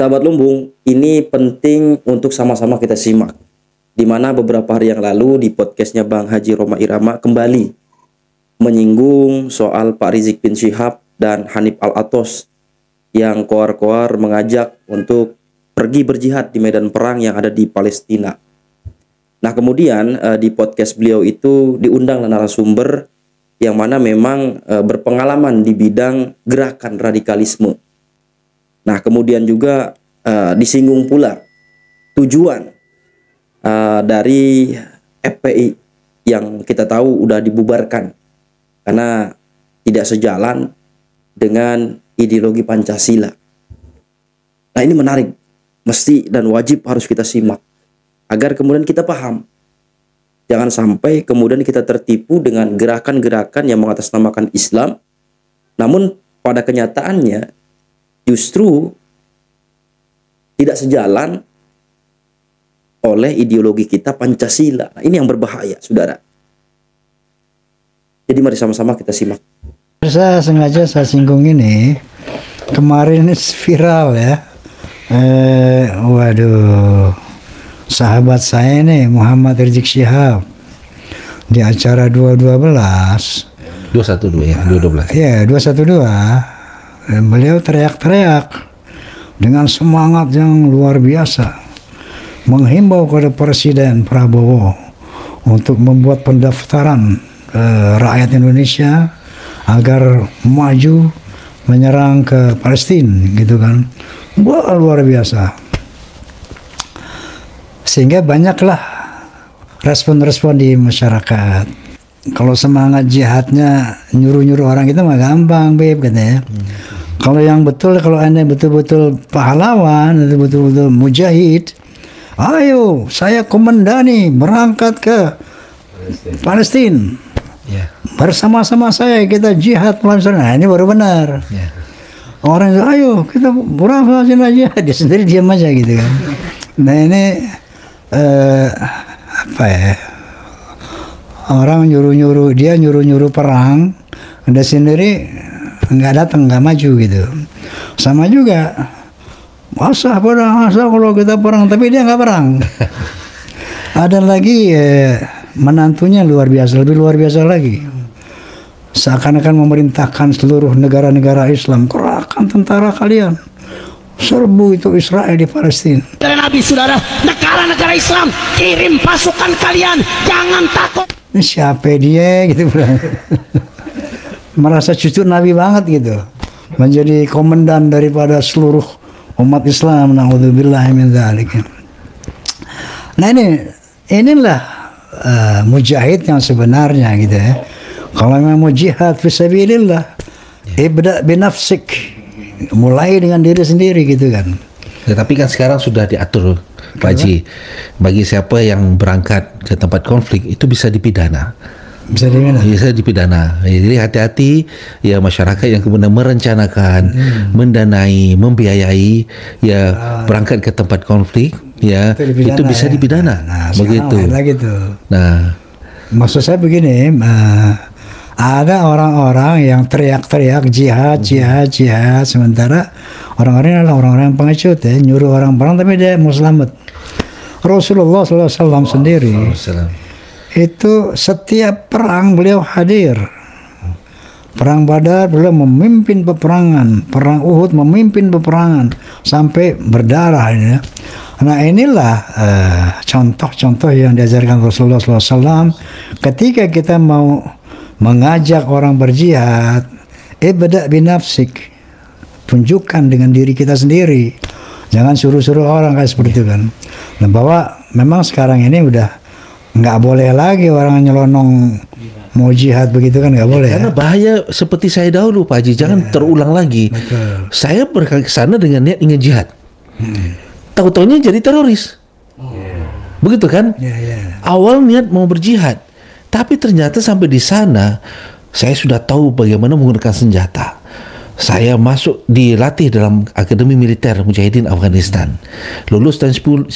Sahabat Lumbung, ini penting untuk sama-sama kita simak. Di mana beberapa hari yang lalu di podcastnya Bang Haji Roma Irama kembali menyinggung soal Pak Rizik bin Syihab dan Hanif Al-Athos yang koar-koar mengajak untuk pergi berjihad di medan perang yang ada di Palestina. Nah, kemudian di podcast beliau itu diundang narasumber yang mana memang berpengalaman di bidang gerakan radikalisme. Nah, kemudian juga disinggung pula tujuan dari FPI yang kita tahu udah dibubarkan karena tidak sejalan dengan ideologi Pancasila. Nah, ini menarik, mesti dan wajib harus kita simak agar kemudian kita paham. Jangan sampai kemudian kita tertipu dengan gerakan-gerakan yang mengatasnamakan Islam, namun pada kenyataannya justru tidak sejalan oleh ideologi kita Pancasila. Nah, ini yang berbahaya, saudara. Jadi mari sama-sama kita simak. Saya sengaja singgung ini. Kemarin ini viral ya. Waduh, sahabat saya nih Muhammad Rizik Syihab di acara 212 212 ya, 212. Ya, 212. Beliau teriak-teriak dengan semangat yang luar biasa menghimbau kepada Presiden Prabowo untuk membuat pendaftaran rakyat Indonesia agar maju menyerang ke Palestina gitu kan. Wah, luar biasa. Sehingga banyaklah respon-respon di masyarakat. Kalau semangat jihadnya nyuruh-nyuruh orang itu mah gampang, Beb, katanya. Kalau yang betul, kalau Anda betul-betul pahlawan, betul-betul mujahid, ayo saya komandani berangkat ke Palestina. Bersama-sama saya kita jihad melawan. Nah, ini baru benar. Orang itu, ayo kita berangkat aja. Dia sendiri diam aja gitu kan. Nah, ini apa ya? Orang nyuruh-nyuruh perang, dia sendiri nggak datang, nggak maju gitu. Sama juga, masa kalau kita perang, tapi dia nggak perang. Ada lagi menantunya luar biasa, lebih luar biasa lagi. Seakan-akan memerintahkan seluruh negara-negara Islam, kerahkan tentara kalian, serbu itu Israel di Palestina. Dari Nabi, saudara, negara-negara Islam kirim pasukan kalian, jangan takut. Ini siapa dia gitu, merasa cucu Nabi banget gitu, menjadi komandan daripada seluruh umat Islam. Na'udzubillah min dzalik. Nah, inilah mujahid yang sebenarnya gitu ya. Kalau memang mau jihad fisabilillah, ibda binafsik, mulai dengan diri sendiri gitu kan. Ya, tapi kan sekarang sudah diatur, Pak Haji, bagi siapa yang berangkat ke tempat konflik itu bisa dipidana. Bisa dipidana. Jadi hati-hati ya masyarakat yang kemudian merencanakan, mendanai, membiayai ya berangkat ke tempat konflik ya itu bisa dipidana. Nah, begitu. Nah, maksud saya begini, ada orang-orang yang teriak-teriak jihad, sementara orang-orang adalah orang-orang yang pengecut ya, nyuruh orang perang tapi dia mau selamat. Rasulullah SAW sendiri itu setiap perang beliau hadir. Perang Badar beliau memimpin peperangan, perang Uhud memimpin peperangan sampai berdarah ya. Nah, inilah contoh-contoh yang diajarkan Rasulullah SAW ketika kita mau mengajak orang berjihad. Ibda binafsik, tunjukkan dengan diri kita sendiri, jangan suruh-suruh orang kayak seperti itu kan. Nah, bahwa memang sekarang ini udah nggak boleh lagi orang nyelonong mau jihad begitu kan, nggak boleh. Karena bahaya seperti saya dahulu, Pak Haji, jangan terulang lagi. Betul. Saya berangkat ke sana dengan niat ingin jihad, tahu-taunya jadi teroris. Begitu kan? Awal niat mau berjihad, tapi ternyata sampai di sana saya sudah tahu bagaimana menggunakan senjata. Saya masuk dilatih dalam Akademi Militer Mujahidin Afghanistan. Lulus tahun 90,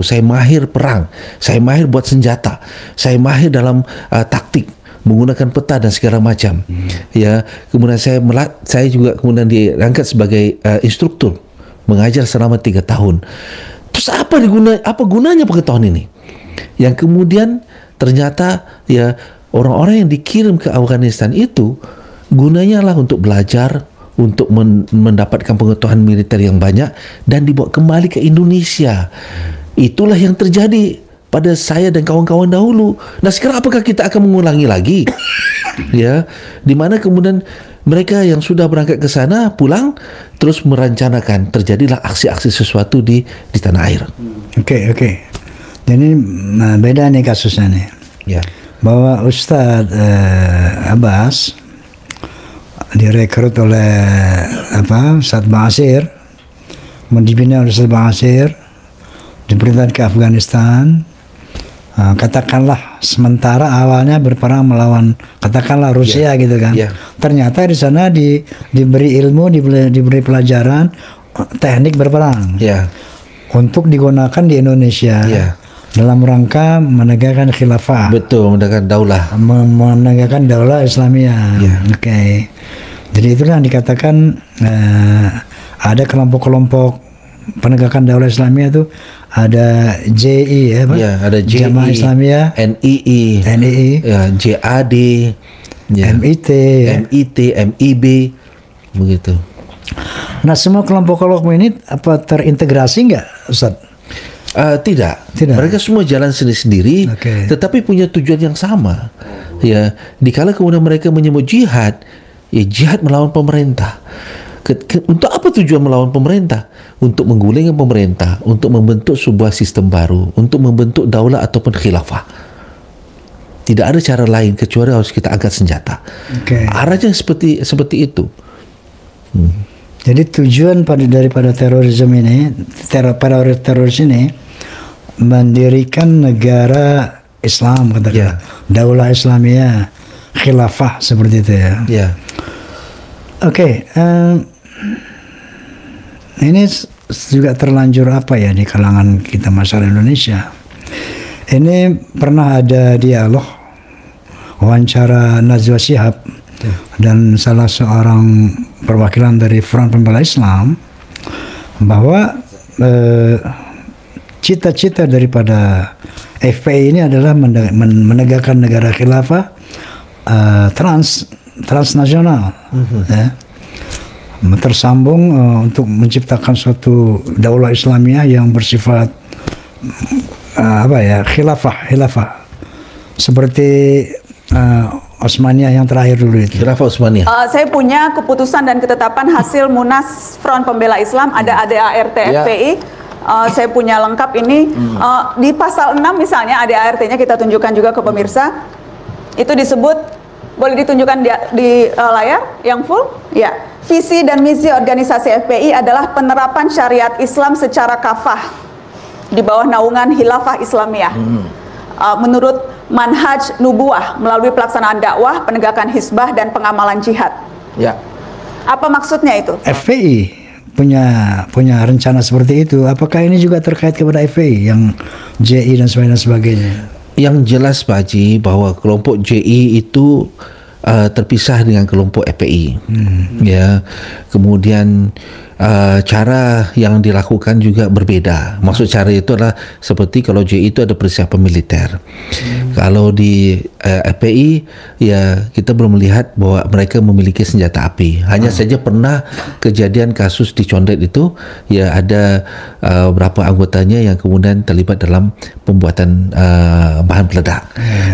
saya mahir perang, saya mahir buat senjata, saya mahir dalam taktik menggunakan peta dan segala macam. Ya, kemudian saya juga kemudian diangkat sebagai instruktur mengajar selama 3 tahun. Terus apa gunanya pengetahuan ini? Yang kemudian ternyata ya orang-orang yang dikirim ke Afghanistan itu gunanya lah untuk belajar, untuk mendapatkan pengetahuan militer yang banyak dan dibawa kembali ke Indonesia. Itulah yang terjadi pada saya dan kawan-kawan dahulu. Nah, sekarang apakah kita akan mengulangi lagi? Ya, di mana kemudian mereka yang sudah berangkat ke sana pulang terus merencanakan terjadilah aksi-aksi sesuatu di tanah air. Oke. Jadi beda nih kasusnya nih. Ya. Bahwa Ustadz Abbas direkrut oleh Ustadz Ba'asyir, dibina oleh Ustadz Ba'asyir, diperintahkan ke Afghanistan. Katakanlah sementara awalnya berperang melawan katakanlah Rusia gitu kan. Ternyata di sana diberi ilmu, diberi pelajaran teknik berperang. Untuk digunakan di Indonesia. Dalam rangka menegakkan khilafah. Betul, menegakkan daulah. Menegakkan daulah Islamiyah. Oke. Jadi itulah yang dikatakan ada kelompok-kelompok penegakan daulah Islamiyah itu ada JI ada JI, Jamaah Islamiyah, NII, JAD, MIT, MIB, begitu. Nah, semua kelompok-kelompok ini apa terintegrasi nggak, Ustaz? Tidak. Mereka semua jalan sendiri-sendiri, tetapi punya tujuan yang sama. Ya, dikala kemudian mereka menyebut jihad, ya jihad melawan pemerintah. Untuk apa tujuan melawan pemerintah? Untuk menggulingkan pemerintah, untuk membentuk sebuah sistem baru, untuk membentuk daulah ataupun khilafah. Tidak ada cara lain kecuali harus kita angkat senjata. Arahnya seperti itu. Jadi tujuan daripada teroris ini mendirikan negara Islam, katakanlah daulah Islamiyah, khilafah seperti itu ya. Ini juga terlanjur di kalangan kita masyarakat Indonesia. Ini pernah ada dialog wawancara Najwa Shihab dan salah seorang perwakilan dari Front Pembela Islam bahwa cita-cita daripada FPI ini adalah menegakkan negara khilafah transnasional, tersambung untuk menciptakan suatu daulah Islamiyah yang bersifat khilafah seperti Osmaniyah yang terakhir dulu itu. Khilafah Osmaniyah. Saya punya keputusan dan ketetapan hasil Munas Front Pembela Islam, ada ADART FPI. Saya punya lengkap ini. Di pasal 6 misalnya ADART-nya kita tunjukkan juga ke pemirsa. Itu disebut, boleh ditunjukkan di layar yang full? Ya. Visi dan misi organisasi FPI adalah penerapan syariat Islam secara kafah di bawah naungan Khilafah Islamiyah. Menurut manhaj nubuah melalui pelaksanaan dakwah, penegakan hizbah dan pengamalan jihad. Apa maksudnya itu? FPI punya rencana seperti itu. Apakah ini juga terkait kepada FPI yang JI dan sebagainya? Yang jelas Pak Haji bahwa kelompok JI itu terpisah dengan kelompok FPI. Ya, kemudian cara yang dilakukan juga berbeda. Maksud cara itu adalah seperti kalau JI itu ada persiapan militer. Kalau di FPI ya kita belum melihat bahwa mereka memiliki senjata api. Hanya saja pernah kejadian kasus di Condet itu ya ada beberapa anggotanya yang kemudian terlibat dalam pembuatan bahan peledak.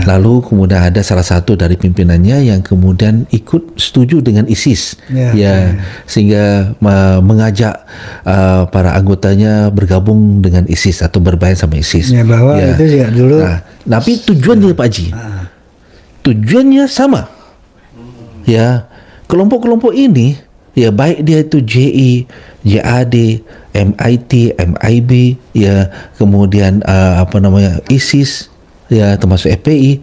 Lalu kemudian ada salah satu dari pimpinannya yang kemudian ikut setuju dengan ISIS. Sehingga mengajak para anggotanya bergabung dengan ISIS atau berbayar sama ISIS. Bahwa itu juga dulu. Tapi tujuannya Pak Haji, tujuannya sama. Ya, kelompok-kelompok ini, ya baik dia itu JI, JAD, MIT, MIB, ya kemudian ISIS, ya termasuk FPI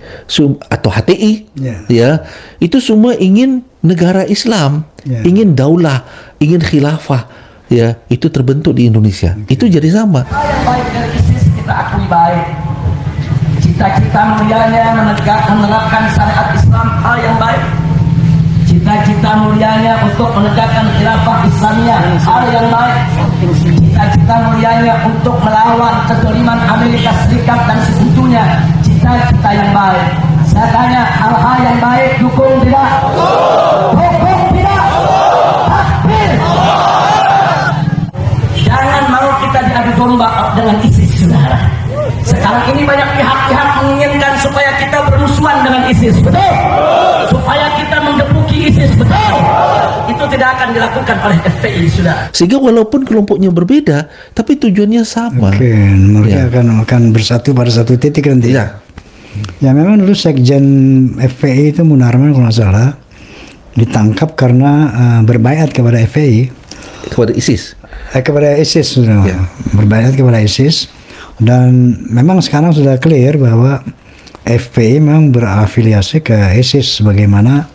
atau HTI, ya itu semua ingin negara Islam, ingin daulah, ingin khilafah, ya itu terbentuk di Indonesia. Itu jadi sama. Baik dari ISIS kita akui baik. Cita-cita mulianya menerapkan syariat Islam hal yang baik. Cita-cita mulianya untuk menegakkan khilafah Islamiyah hal yang baik. cita-cita mulianya untuk melawan kezaliman Amerika Serikat dan sekutunya, cita-cita yang baik. Saya tanya, hal-hal yang baik dukung tidak? Dukung tidak? Takbir. Jangan mau kita diadu domba dengan ISIS, saudara. Sekarang ini banyak pihak-pihak menginginkan supaya kita bermusuhan dengan ISIS, betul? Supaya kita menggebuki ISIS, betul? Itu tidak akan dilakukan oleh FPI, saudara. Sehingga walaupun kelompoknya berbeda, tapi tujuannya sama. Oke, mereka akan bersatu pada satu titik nanti. Ya. Ya memang dulu Sekjen FPI itu Munarman kalau nggak salah ditangkap karena berbaiat kepada FPI. Kepada ISIS. Kepada ISIS sudah Ya. berbaiat kepada ISIS, dan memang sekarang sudah clear bahwa FPI memang berafiliasi ke ISIS, sebagaimana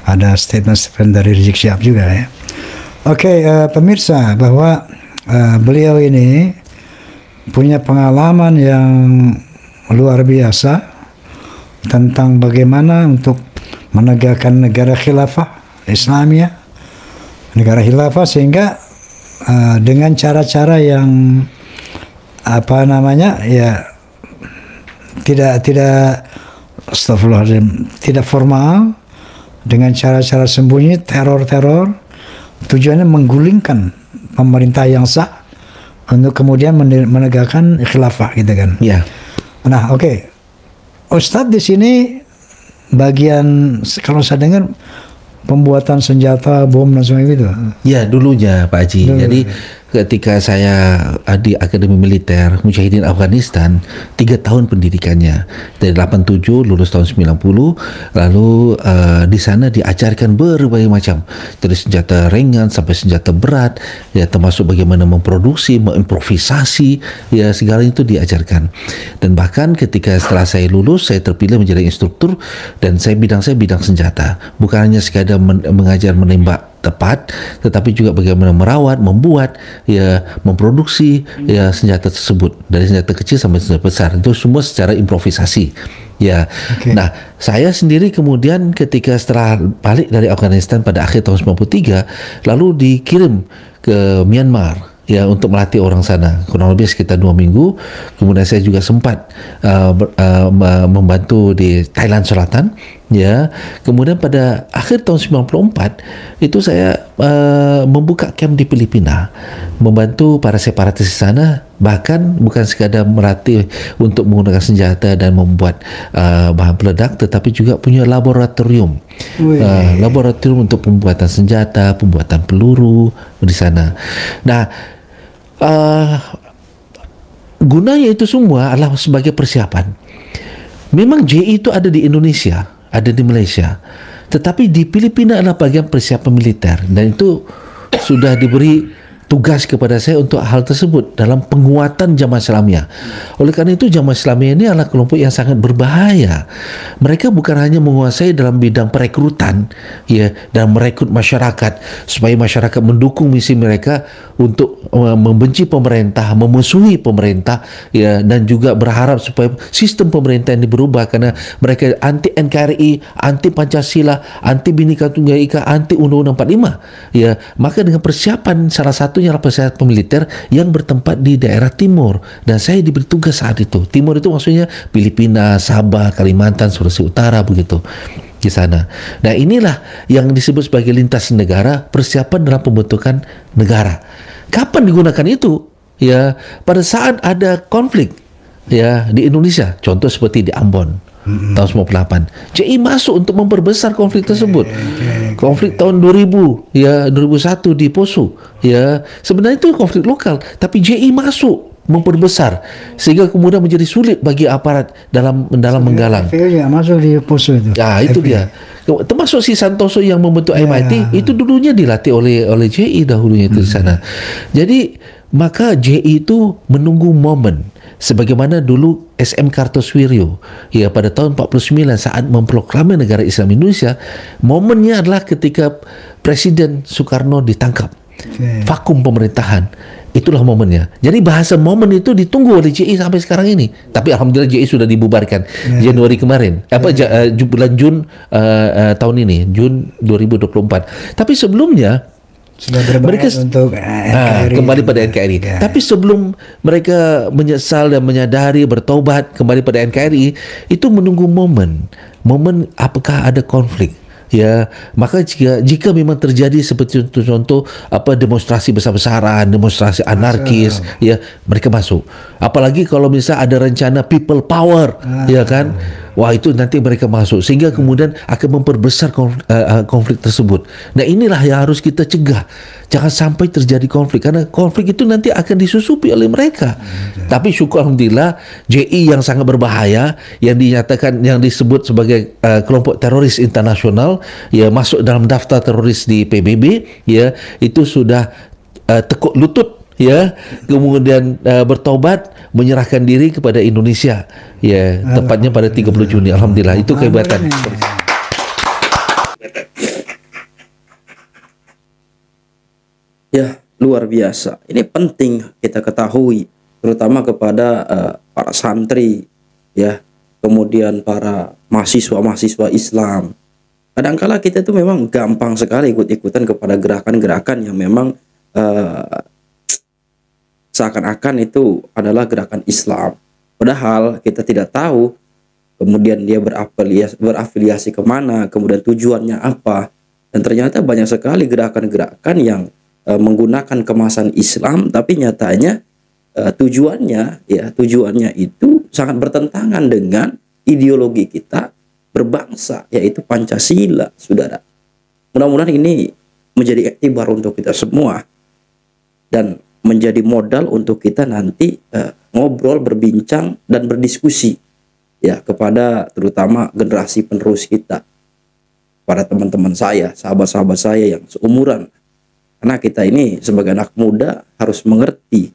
ada statement dari Rizik Syihab juga ya. Oke, pemirsa, bahwa beliau ini punya pengalaman yang luar biasa tentang bagaimana untuk menegakkan negara khilafah Islamiyah, negara khilafah, sehingga dengan cara-cara yang apa namanya ya tidak astagfirullahaladzim, tidak formal, dengan cara-cara sembunyi, teror-teror, tujuannya menggulingkan pemerintah yang sah untuk kemudian menegakkan khilafah gitu kan. Ya. Nah, oke. Ustadz di sini bagian, kalau saya dengar, pembuatan senjata, bom dan sebagainya gitu. Ya, dulunya Pak Haji. Dulu. Jadi ketika saya di Akademi Militer Mujahidin Afghanistan, 3 tahun pendidikannya. Dari 87 lulus tahun 90, lalu di sana diajarkan berbagai macam, dari senjata ringan sampai senjata berat, ya, termasuk bagaimana memproduksi, mengimprovisasi, ya, segala itu diajarkan. Dan bahkan ketika setelah saya lulus, saya terpilih menjadi instruktur, dan bidang saya bidang senjata. Bukan hanya sekadar mengajar menembak tepat, tetapi juga bagaimana merawat, membuat, ya, memproduksi, ya, senjata tersebut, dari senjata kecil sampai senjata besar. Itu semua secara improvisasi, ya. Okay. Nah, saya sendiri kemudian ketika setelah balik dari Afghanistan pada akhir tahun 93, lalu dikirim ke Myanmar, ya, untuk melatih orang sana kurang lebih sekitar 2 minggu. Kemudian saya juga sempat membantu di Thailand Selatan, ya. Kemudian pada akhir tahun 94 itu saya membuka camp di Filipina, membantu para separatis di sana, bahkan bukan sekadar melatih untuk menggunakan senjata dan membuat bahan peledak, tetapi juga punya laboratorium. Laboratorium untuk pembuatan senjata, pembuatan peluru di sana. Nah, gunanya itu semua adalah sebagai persiapan. Memang JI itu ada di Indonesia, ada di Malaysia, tetapi di Filipina adalah bagian persiapan militer, dan itu sudah diberi tugas kepada saya untuk hal tersebut dalam penguatan Jamaah Islamiyah. Oleh karena itu, Jamaah Islamiyah ini adalah kelompok yang sangat berbahaya. Mereka bukan hanya menguasai dalam bidang perekrutan, ya, dan merekrut masyarakat supaya masyarakat mendukung misi mereka untuk membenci pemerintah, memusuhi pemerintah, ya, dan juga berharap supaya sistem pemerintah ini berubah karena mereka anti NKRI, anti Pancasila, anti Bhinneka Tunggal Ika, anti Undang-Undang 45. Ya, maka dengan persiapan, salah satunya adalah persiapan militer yang bertempat di daerah timur, dan saya diberi tugas saat itu. Timur itu maksudnya Filipina, Sabah, Kalimantan, Sulawesi Utara, begitu di sana. Nah, inilah yang disebut sebagai lintas negara, persiapan dalam pembentukan negara. Kapan digunakan itu? Ya, pada saat ada konflik, ya, di Indonesia, contoh seperti di Ambon tahun 98, JI masuk untuk memperbesar konflik tersebut. Konflik tahun 2000, ya, 2001 di Poso, ya, sebenarnya itu konflik lokal, tapi JI masuk memperbesar sehingga kemudian menjadi sulit bagi aparat dalam menggalang. FPI juga masuk di Poso itu. Ya, itu dia. Termasuk si Santoso yang membentuk MIT, itu dulunya dilatih oleh JI dahulunya itu di sana. Jadi maka JI itu menunggu momen, sebagaimana dulu SM Kartosuwiryo, ya, pada tahun 49 saat memproklamirkan negara Islam Indonesia. Momennya adalah ketika Presiden Soekarno ditangkap, vakum pemerintahan. Itulah momennya. Jadi bahasa momen itu ditunggu oleh JI sampai sekarang ini. Tapi alhamdulillah JI sudah dibubarkan Januari kemarin. Bulan Jun tahun ini, Jun 2024. Tapi sebelumnya Sudah berbayar untuk NKRI. Kembali pada NKRI. Ya. Tapi sebelum mereka menyesal dan menyadari bertobat kembali pada NKRI, itu menunggu momen apakah ada konflik. Ya, maka jika memang terjadi seperti contoh demonstrasi besar-besaran, demonstrasi anarkis, ya mereka masuk. Apalagi kalau misal ada rencana people power, ya kan? Wah, itu nanti mereka masuk sehingga kemudian akan memperbesar konflik tersebut. Nah, inilah yang harus kita cegah. Jangan sampai terjadi konflik karena konflik itu nanti akan disusupi oleh mereka. Tapi syukur alhamdulillah JI yang sangat berbahaya yang dinyatakan yang disebut sebagai kelompok teroris internasional ya masuk dalam daftar teroris di PBB ya itu sudah tekuk lutut ya kemudian bertobat menyerahkan diri kepada Indonesia ya tepatnya pada 30 Juni alhamdulillah itu kehebatan. Ya, luar biasa. Ini penting kita ketahui, terutama kepada para santri, ya, kemudian para mahasiswa-mahasiswa Islam. Kadangkala kita tuh memang gampang sekali ikut-ikutan kepada gerakan-gerakan yang memang seakan-akan itu adalah gerakan Islam. Padahal kita tidak tahu, kemudian dia berafiliasi kemana, kemudian tujuannya apa. Dan ternyata banyak sekali gerakan-gerakan yang menggunakan kemasan Islam tapi nyatanya tujuannya itu sangat bertentangan dengan ideologi kita berbangsa yaitu Pancasila, saudara. Mudah-mudahan ini menjadi iktibar untuk kita semua dan menjadi modal untuk kita nanti ngobrol, berbincang dan berdiskusi ya kepada terutama generasi penerus kita, para teman-teman saya, sahabat-sahabat saya yang seumuran. Karena kita ini sebagai anak muda harus mengerti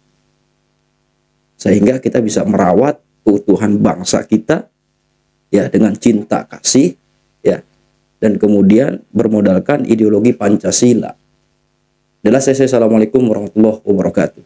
sehingga kita bisa merawat keutuhan bangsa kita ya dengan cinta kasih ya dan kemudian bermodalkan ideologi Pancasila. Assalamualaikum warahmatullahi wabarakatuh.